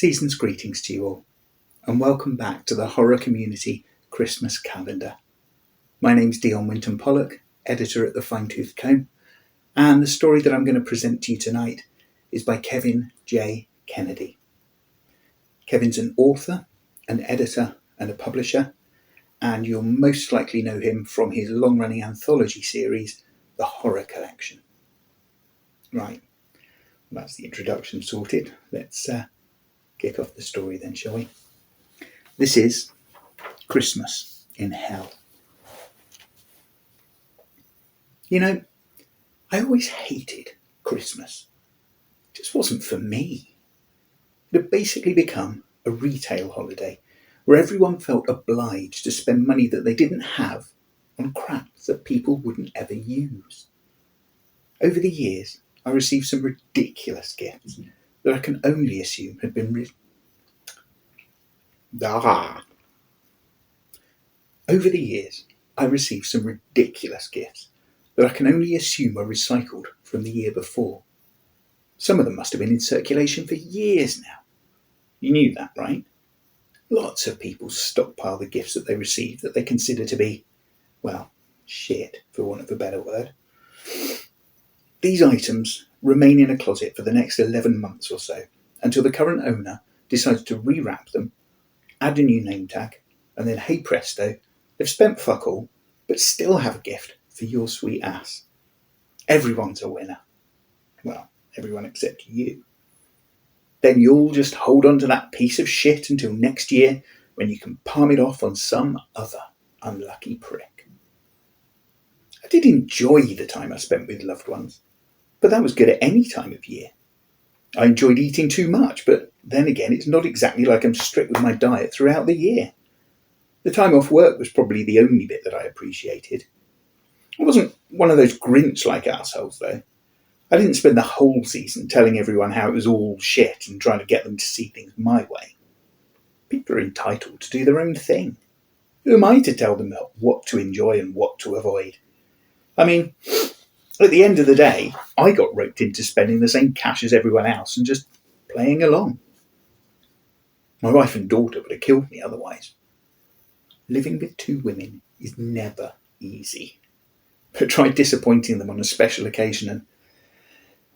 Season's greetings to you all, and welcome back to the Horror Community Christmas Calendar. My name's Dion Winton Polak, editor at the Fine-Tooth Comb, and the story that I'm going to present to you tonight is by Kevin J. Kennedy. Kevin's an author, an editor, and a publisher, and you'll most likely know him from his long-running anthology series, The Horror Collection. Right, that's the introduction sorted. Let's kick off the story then, shall we? This is Christmas in Hell. You know, I always hated Christmas. It just wasn't for me. It had basically become a retail holiday where everyone felt obliged to spend money that they didn't have on crap that people wouldn't ever use. Over the years, I received some ridiculous gifts that I can only assume had been Over the years, I received some ridiculous gifts that I can only assume were recycled from the year before. Some of them must have been in circulation for years now. You knew that, right? Lots of people stockpile the gifts that they receive that they consider to be, well, shit, for want of a better word. These items remain in a closet for the next 11 months or so, until the current owner decides to rewrap them, add a new name tag, and then, hey presto, they've spent fuck all, but still have a gift for your sweet ass. Everyone's a winner. Well, everyone except you. Then you'll just hold on to that piece of shit until next year when you can palm it off on some other unlucky prick. I did enjoy the time I spent with loved ones, but that was good at any time of year. I enjoyed eating too much, but then again, it's not exactly like I'm strict with my diet throughout the year. The time off work was probably the only bit that I appreciated. I wasn't one of those Grinch-like assholes, though. I didn't spend the whole season telling everyone how it was all shit and trying to get them to see things my way. People are entitled to do their own thing. Who am I to tell them what to enjoy and what to avoid? I mean, at the end of the day, I got roped into spending the same cash as everyone else and just playing along. My wife and daughter would have killed me otherwise. Living with two women is never easy. But try disappointing them on a special occasion and,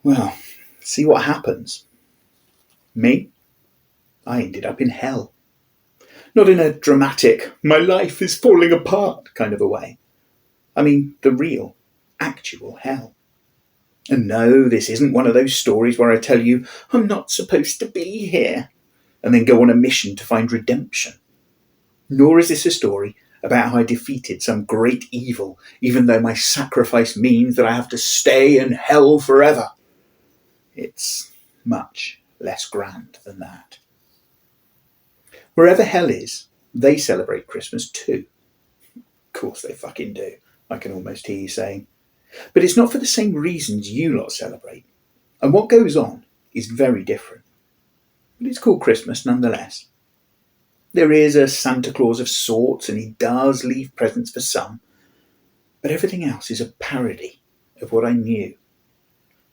well, see what happens. Me? I ended up in hell. Not in a dramatic, my life is falling apart kind of a way. I mean, the real, actual hell. And no, this isn't one of those stories where I tell you, I'm not supposed to be here, and then go on a mission to find redemption. Nor is this a story about how I defeated some great evil, even though my sacrifice means that I have to stay in hell forever. It's much less grand than that. Wherever hell is, they celebrate Christmas too. Of course they fucking do, I can almost hear you saying. But it's not for the same reasons you lot celebrate. And what goes on is very different. But it's called Christmas nonetheless. There is a Santa Claus of sorts, and he does leave presents for some. But everything else is a parody of what I knew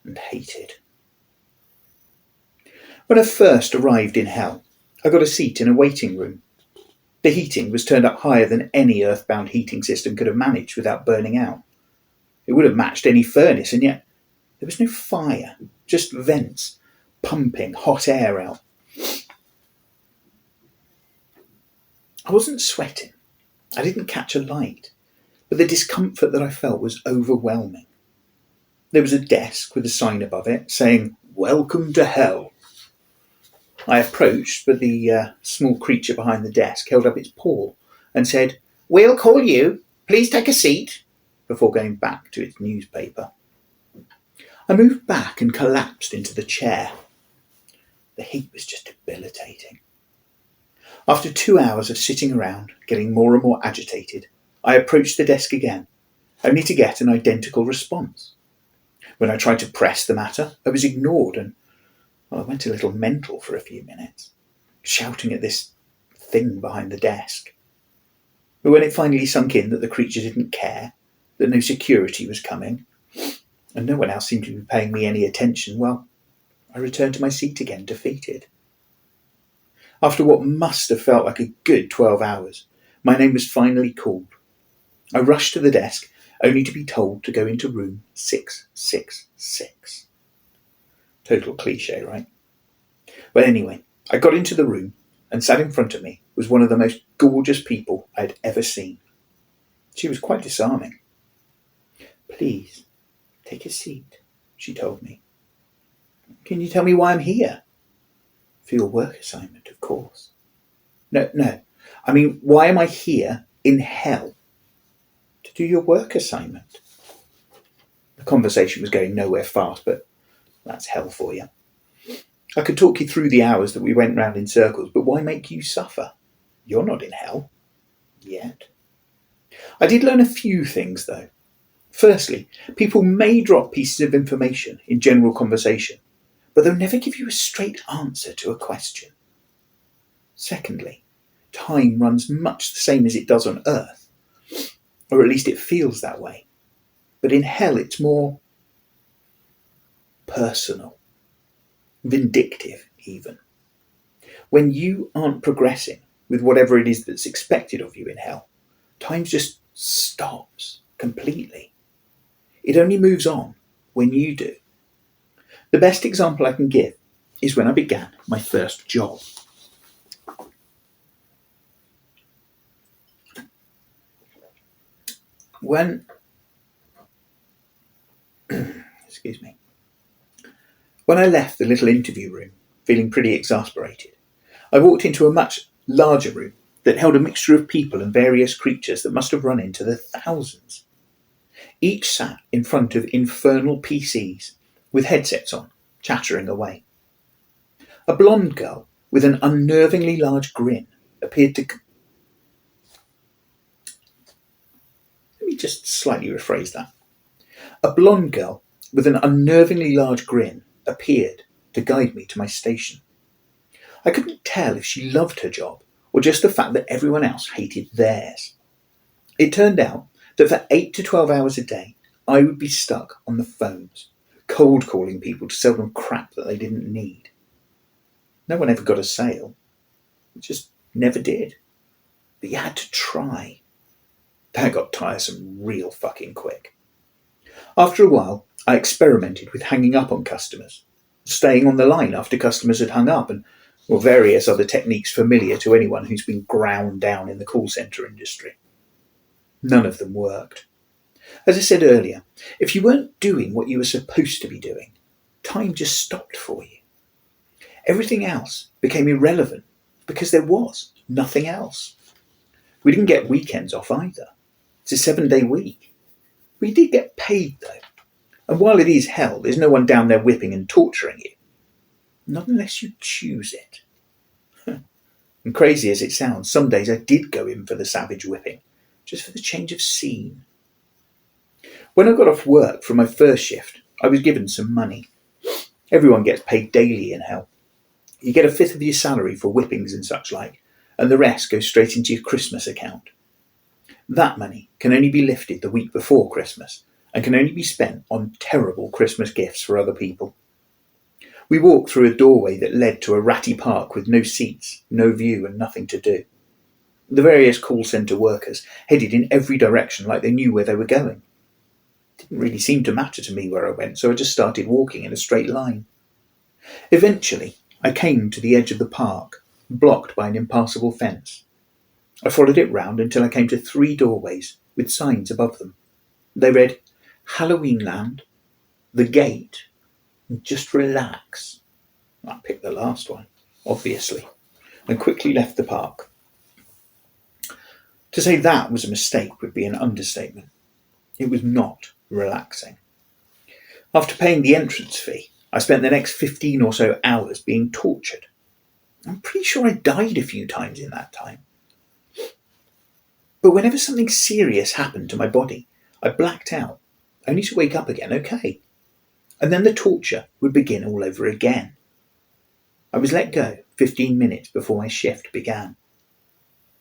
and hated. When I first arrived in hell, I got a seat in a waiting room. The heating was turned up higher than any earthbound heating system could have managed without burning out. It would have matched any furnace, and yet there was no fire, just vents pumping hot air out. I wasn't sweating. I didn't catch a light, but the discomfort that I felt was overwhelming. There was a desk with a sign above it saying, "Welcome to Hell." I approached, but the small creature behind the desk held up its paw and said, "We'll call you. Please take a seat," before going back to its newspaper. I moved back and collapsed into the chair. The heat was just debilitating. After 2 hours of sitting around, getting more and more agitated, I approached the desk again, only to get an identical response. When I tried to press the matter, I was ignored and I went a little mental for a few minutes, shouting at this thing behind the desk. But when it finally sunk in that the creature didn't care, that no security was coming, and no one else seemed to be paying me any attention, well, I returned to my seat again, defeated. After what must have felt like a good 12 hours, my name was finally called. I rushed to the desk, only to be told to go into room 666. Total cliche, right? But anyway, I got into the room, and sat in front of me was one of the most gorgeous people I'd ever seen. She was quite disarming. "Please, take a seat," she told me. "Can you tell me why I'm here?" "For your work assignment, of course." No. I mean, why am I here in hell?" "To do your work assignment." The conversation was going nowhere fast, but that's hell for you. I could talk you through the hours that we went round in circles, but why make you suffer? You're not in hell. Yet. I did learn a few things, though. Firstly, people may drop pieces of information in general conversation, but they'll never give you a straight answer to a question. Secondly, time runs much the same as it does on Earth, or at least it feels that way. But in hell it's more personal, vindictive even. When you aren't progressing with whatever it is that's expected of you in hell, time just stops completely. It only moves on when you do. The best example I can give is when I began my first job. When I left the little interview room, feeling pretty exasperated, I walked into a much larger room that held a mixture of people and various creatures that must have run into the thousands. Each sat in front of infernal PCs with headsets on, chattering away. A blonde girl with an unnervingly large grin appeared to... Let me just slightly rephrase that. A blonde girl with an unnervingly large grin appeared to guide me to my station. I couldn't tell if she loved her job or just the fact that everyone else hated theirs. It turned out that for 8 to 12 hours a day, I would be stuck on the phones, cold calling people to sell them crap that they didn't need. No one ever got a sale. It just never did. But you had to try. That got tiresome real fucking quick. After a while, I experimented with hanging up on customers, staying on the line after customers had hung up, and various other techniques familiar to anyone who's been ground down in the call centre industry. None of them worked. As I said earlier, if you weren't doing what you were supposed to be doing, time just stopped for you. Everything else became irrelevant because there was nothing else. We didn't get weekends off either. It's a 7-day week. We did get paid though. And while it is hell, there's no one down there whipping and torturing you. Not unless you choose it. And crazy as it sounds, some days I did go in for the savage whipping, just for the change of scene. When I got off work from my first shift, I was given some money. Everyone gets paid daily in hell. You get a fifth of your salary for whippings and such like, and the rest goes straight into your Christmas account. That money can only be lifted the week before Christmas, and can only be spent on terrible Christmas gifts for other people. We walked through a doorway that led to a ratty park with no seats, no view, and nothing to do. The various call centre workers headed in every direction like they knew where they were going. It didn't really seem to matter to me where I went, so I just started walking in a straight line. Eventually, I came to the edge of the park, blocked by an impassable fence. I followed it round until I came to 3 doorways with signs above them. They read, "Halloween Land," "The Gate," and "Just Relax." I picked the last one, obviously, and quickly left the park. To say that was a mistake would be an understatement. It was not relaxing. After paying the entrance fee, I spent the next 15 or so hours being tortured. I'm pretty sure I died a few times in that time. But whenever something serious happened to my body, I blacked out, only to wake up again okay. And then the torture would begin all over again. I was let go 15 minutes before my shift began.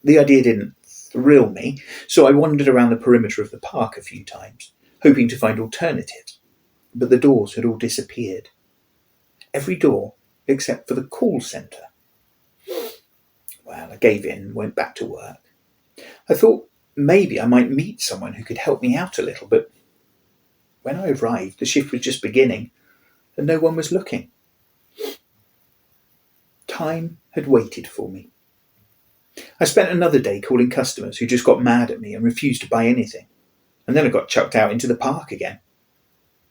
The idea didn't thrill me, so I wandered around the perimeter of the park a few times, hoping to find alternatives. But the doors had all disappeared. Every door except for the call centre. Well, I gave in and went back to work. I thought maybe I might meet someone who could help me out a little, but when I arrived, the shift was just beginning and no one was looking. Time had waited for me. I spent another day calling customers who just got mad at me and refused to buy anything, and then I got chucked out into the park again.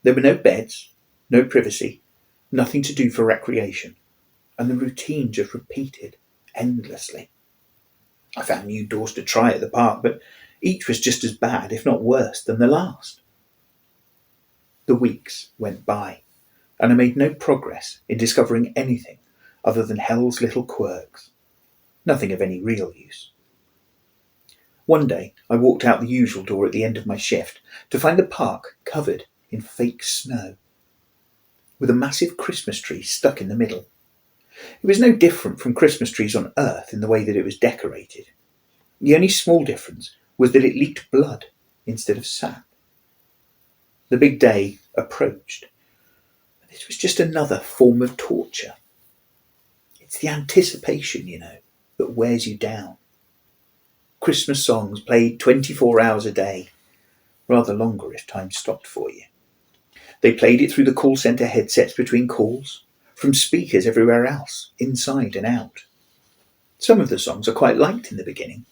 There were no beds, no privacy, nothing to do for recreation, and the routine just repeated endlessly. I found new doors to try at the park, but each was just as bad, if not worse, than the last. The weeks went by, and I made no progress in discovering anything other than hell's little quirks. Nothing of any real use. One day I walked out the usual door at the end of my shift to find the park covered in fake snow, with a massive Christmas tree stuck in the middle. It was no different from Christmas trees on Earth in the way that it was decorated. The only small difference was that it leaked blood instead of sap. The big day approached. This was just another form of torture. It's the anticipation, that wears you down. Christmas songs played 24 hours a day, rather longer if time stopped for you. They played it through the call centre headsets between calls, from speakers everywhere else, inside and out. Some of the songs I quite liked in the beginning.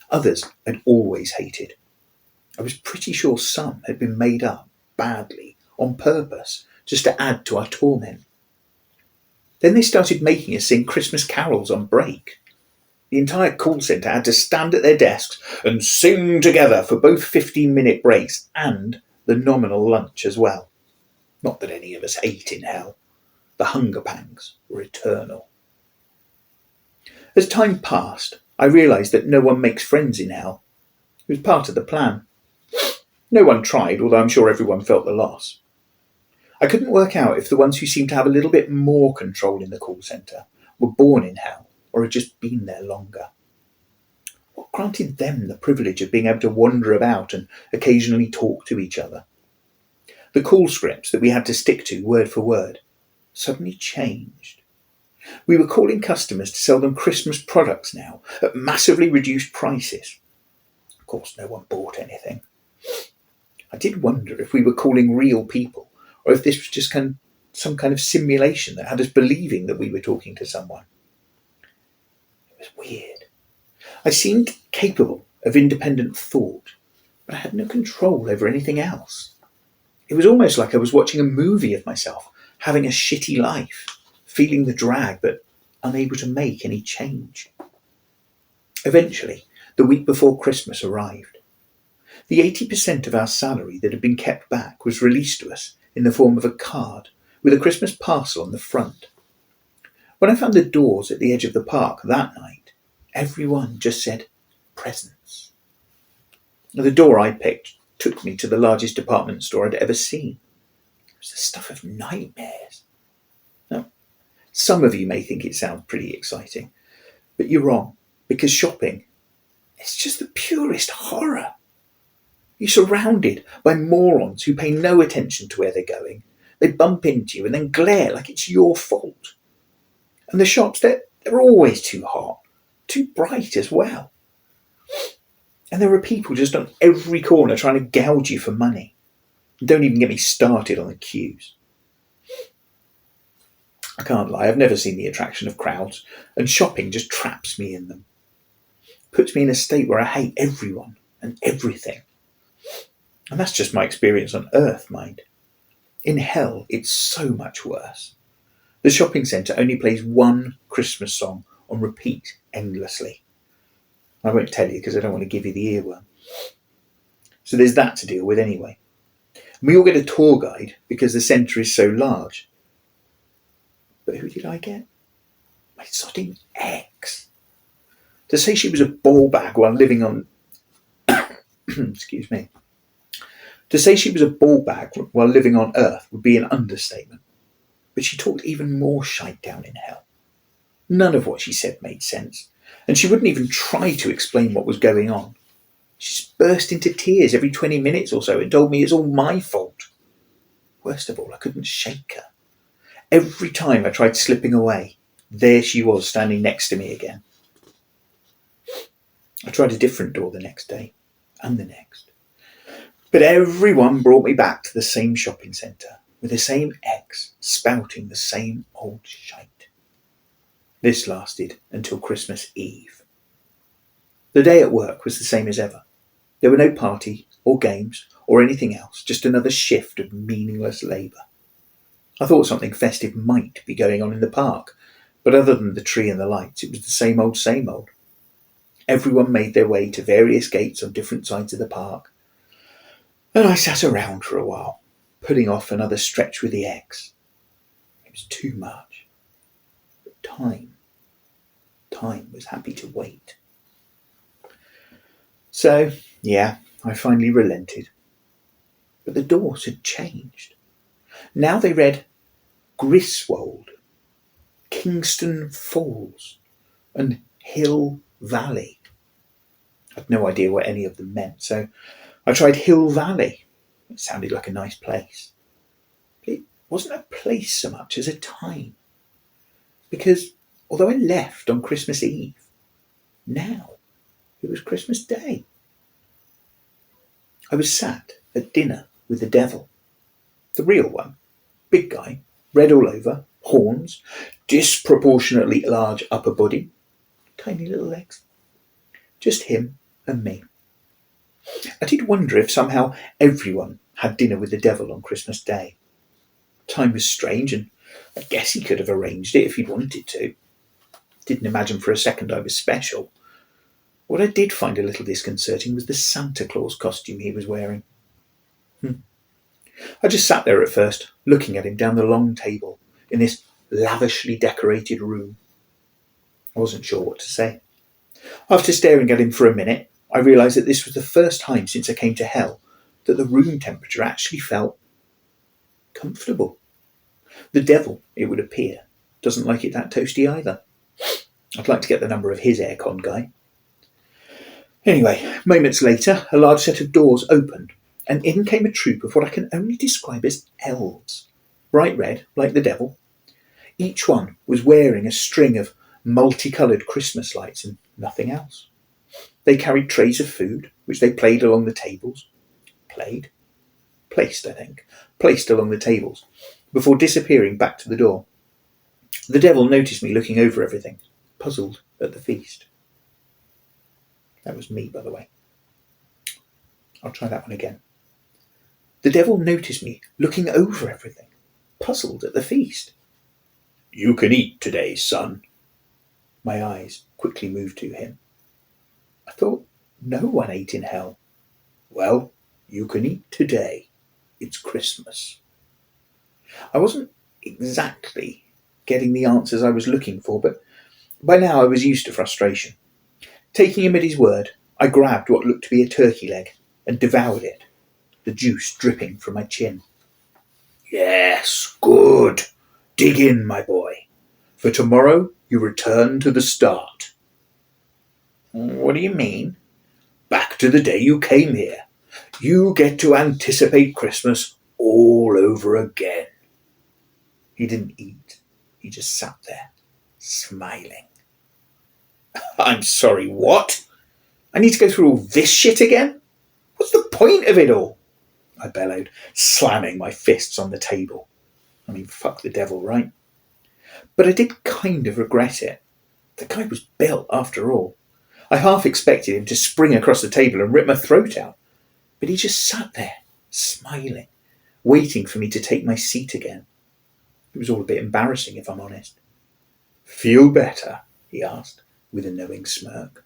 Others I'd always hated. I was pretty sure some had been made up badly, on purpose, just to add to our torment. Then they started making us sing Christmas carols on break. The entire call centre had to stand at their desks and sing together for both 15-minute breaks and the nominal lunch as well. Not that any of us ate in hell. The hunger pangs were eternal. As time passed, I realised that no one makes friends in hell. It was part of the plan. No one tried, although I'm sure everyone felt the loss. I couldn't work out if the ones who seemed to have a little bit more control in the call centre were born in hell or had just been there longer. What granted them the privilege of being able to wander about and occasionally talk to each other? The call scripts that we had to stick to word for word suddenly changed. We were calling customers to sell them Christmas products now at massively reduced prices. Of course, no one bought anything. I did wonder if we were calling real people or if this was just some kind of simulation that had us believing that we were talking to someone. It was weird. I seemed capable of independent thought, but I had no control over anything else. It was almost like I was watching a movie of myself, having a shitty life, feeling the drag but unable to make any change. Eventually, the week before Christmas arrived. The 80% of our salary that had been kept back was released to us in the form of a card with a Christmas parcel on the front. When I found the doors at the edge of the park that night, everyone just said, presents. The door I picked took me to the largest department store I'd ever seen. It was the stuff of nightmares. Now, some of you may think it sounds pretty exciting, but you're wrong, because shopping, it's just the purest horror. You're surrounded by morons who pay no attention to where they're going. They bump into you and then glare like it's your fault. And the shops, they're always too hot, too bright as well. And there are people just on every corner trying to gouge you for money. Don't even get me started on the queues. I can't lie, I've never seen the attraction of crowds, and shopping just traps me in them. Puts me in a state where I hate everyone and everything. And that's just my experience on Earth, mind. In hell, it's so much worse. The shopping centre only plays one Christmas song on repeat endlessly. I won't tell you because I don't want to give you the earworm. So there's that to deal with anyway. We all get a tour guide because the centre is so large. But who did I get? My sodding ex. To say she was a ball bag while living on... excuse me. To say she was a ball bag while living on Earth would be an understatement. But she talked even more shite down in hell. None of what she said made sense, and she wouldn't even try to explain what was going on. She just burst into tears every 20 minutes or so and told me it's all my fault. Worst of all, I couldn't shake her. Every time I tried slipping away, there she was standing next to me again. I tried a different door the next day, and the next. But everyone brought me back to the same shopping centre, with the same X spouting the same old shite. This lasted until Christmas Eve. The day at work was the same as ever. There were no party or games or anything else, just another shift of meaningless labour. I thought something festive might be going on in the park, but other than the tree and the lights, it was the same old, same old. Everyone made their way to various gates on different sides of the park, and I sat around for a while, putting off another stretch with the X. It was too much. But time was happy to wait. So, yeah, I finally relented. But the doors had changed. Now they read Griswold, Kingston Falls, and Hill Valley. I had no idea what any of them meant, so I tried Hill Valley. It sounded like a nice place. But it wasn't a place so much as a time. Because although I left on Christmas Eve, now it was Christmas Day. I was sat at dinner with the devil. The real one. Big guy, red all over, horns, disproportionately large upper body, tiny little legs. Just him and me. I did wonder if somehow everyone had dinner with the devil on Christmas Day. Time was strange, and I guess he could have arranged it if he'd wanted to. Didn't imagine for a second I was special. What I did find a little disconcerting was the Santa Claus costume he was wearing. I just sat there at first, looking at him down the long table in this lavishly decorated room. I wasn't sure what to say. After staring at him for a minute, I realised that this was the first time since I came to hell that the room temperature actually felt comfortable. The devil, it would appear, doesn't like it that toasty either. I'd like to get the number of his aircon guy. Anyway, moments later, a large set of doors opened, and in came a troop of what I can only describe as elves. Bright red, like the devil. Each one was wearing a string of multicoloured Christmas lights and nothing else. They carried trays of food, which they placed along the tables, placed along the tables, before disappearing back to the door. The devil noticed me looking over everything, puzzled at the feast. That was me, by the way. I'll try that one again. The devil noticed me looking over everything, puzzled at the feast. "You can eat today, son." My eyes quickly moved to him. I thought no one ate in hell. "Well, you can eat today. It's Christmas." I wasn't exactly getting the answers I was looking for, but by now I was used to frustration. Taking him at his word, I grabbed what looked to be a turkey leg and devoured it, the juice dripping from my chin. "Yes, good. Dig in, my boy. For tomorrow you return to the start." "What do you mean?" "Back to the day you came here. You get to anticipate Christmas all over again." He didn't eat. He just sat there, smiling. "I'm sorry, what? I need to go through all this shit again? What's the point of it all?" I bellowed, slamming my fists on the table. I mean, fuck the devil, right? But I did kind of regret it. The guy was built, after all. I half expected him to spring across the table and rip my throat out, but he just sat there, smiling, waiting for me to take my seat again. It was all a bit embarrassing, if I'm honest. "Feel better?" he asked, with a knowing smirk.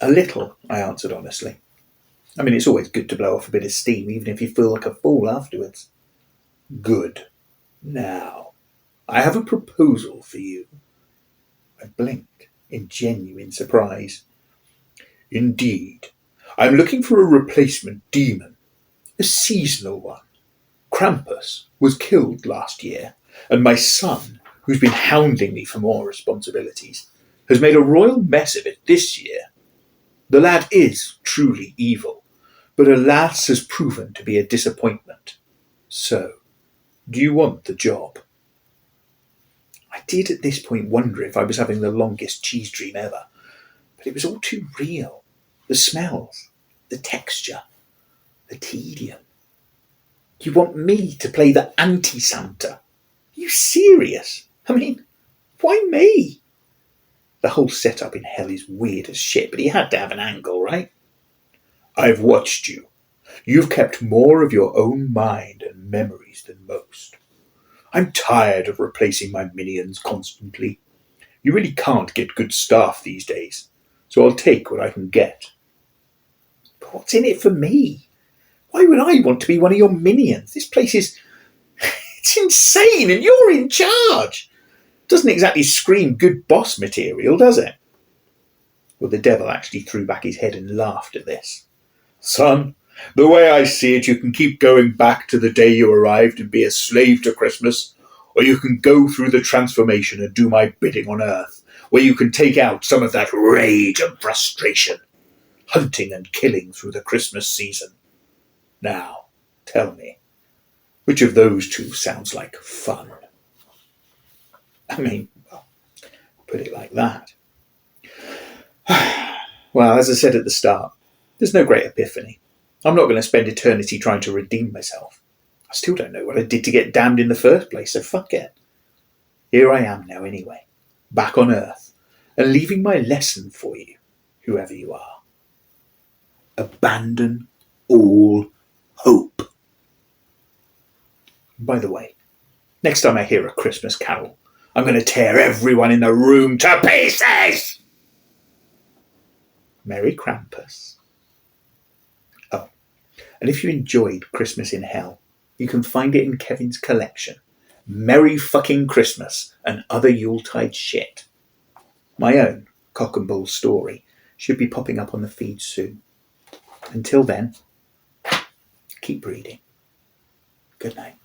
"A little," I answered honestly. I mean, it's always good to blow off a bit of steam, even if you feel like a fool afterwards. "Good. Now, I have a proposal for you." I blinked in genuine surprise. "Indeed. I'm looking for a replacement demon, a seasonal one. Krampus was killed last year, and my son, who's been hounding me for more responsibilities, has made a royal mess of it this year. The lad is truly evil, but alas has proven to be a disappointment. So, do you want the job?" I did at this point wonder if I was having the longest cheese dream ever. But it was all too real. The smells, the texture, the tedium. You want me to play the anti-Santa? Are you serious? I mean, why me? The whole setup in hell is weird as shit, but he had to have an angle, right? I've watched you. You've kept more of your own mind and memories than most. I'm tired of replacing my minions constantly. You really can't get good staff these days, so I'll take what I can get. But what's in it for me? Why would I want to be one of your minions? This place is... it's insane, and you're in charge. Doesn't exactly scream good boss material, does it? Well, the devil actually threw back his head and laughed at this. Son, the way I see it, you can keep going back to the day you arrived and be a slave to Christmas, or you can go through the transformation and do my bidding on Earth, where you can take out some of that rage and frustration, hunting and killing through the Christmas season. Now, tell me, which of those two sounds like fun? I mean, well, put it like that. Well, as I said at the start, there's no great epiphany. I'm not going to spend eternity trying to redeem myself. I still don't know what I did to get damned in the first place, so fuck it. Here I am now anyway, back on Earth, and leaving my lesson for you, whoever you are. Abandon all hope. By the way, next time I hear a Christmas carol, I'm going to tear everyone in the room to pieces! Merry Krampus. Oh, and if you enjoyed Christmas in Hell, you can find it in Kevin's collection, Merry Fucking Christmas and Other Yuletide Shit. My own cock and bull story should be popping up on the feed soon. Until then, keep reading. Good night.